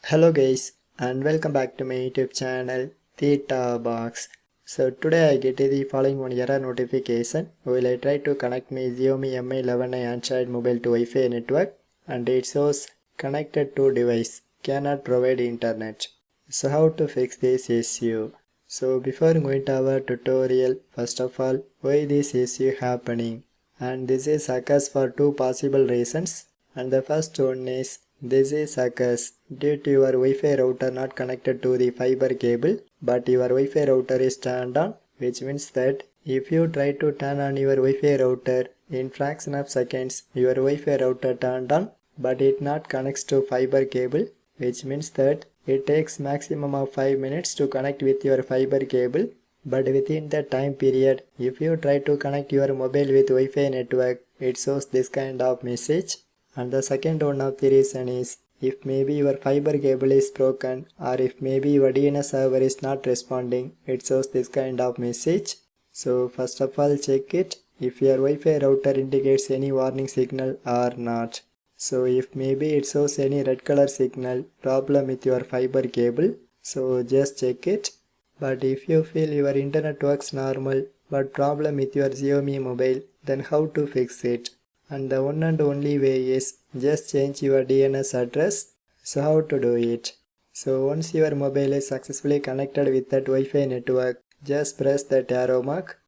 Hello guys and welcome back to my YouTube channel Theta Box. So today I get the following one error notification while I try to connect my Xiaomi Mi 11i Android mobile to Wi-Fi network and it shows connected to device cannot provide internet. So how to fix this issue? So before going to our tutorial, first of all, why this issue happening? And this is occurs for two possible reasons. And the first one is this is occurs due to your Wi-Fi router not connected to the fiber cable, but your Wi-Fi router is turned on, which means that if you try to turn on your Wi-Fi router in fraction of seconds, your Wi-Fi router turned on, but it not connects to fiber cable, which means that it takes maximum of 5 minutes to connect with your fiber cable. But within that time period, if you try to connect your mobile with Wi-Fi network, it shows this kind of message. And the second one of the reason is if maybe your fiber cable is broken or if maybe your DNS server is not responding, it shows this kind of message. So first of all check it if your Wi-Fi router indicates any warning signal or not. So if maybe it shows any red color signal, problem with your fiber cable, so just check it. But if you feel your internet works normal but problem with your Xiaomi mobile, then how to fix it? And the one and only way is just change your DNS address. So how to do it? So once your mobile is successfully connected with that Wi-Fi network, just press that arrow mark.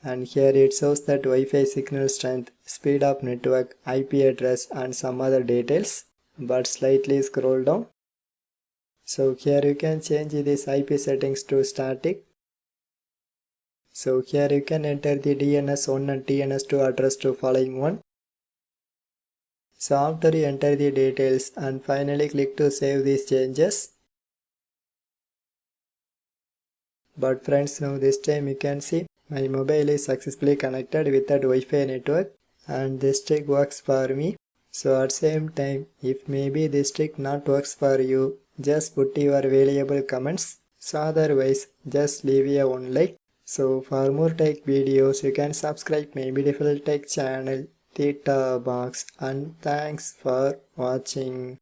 And here it shows that Wi-Fi signal strength, speed of network, IP address and some other details. But slightly scroll down. So here you can change this IP settings to static. So here you can enter the DNS1 and DNS2 address to following one. So after you enter the details and finally click to save these changes. But friends, now this time you can see my mobile is successfully connected with that Wi-Fi network and this trick works for me. So at same time, if maybe this trick not works for you, just put your valuable comments. So otherwise, just leave a one like. So for more tech videos, you can subscribe my beautiful tech channel Theta Box and thanks for watching.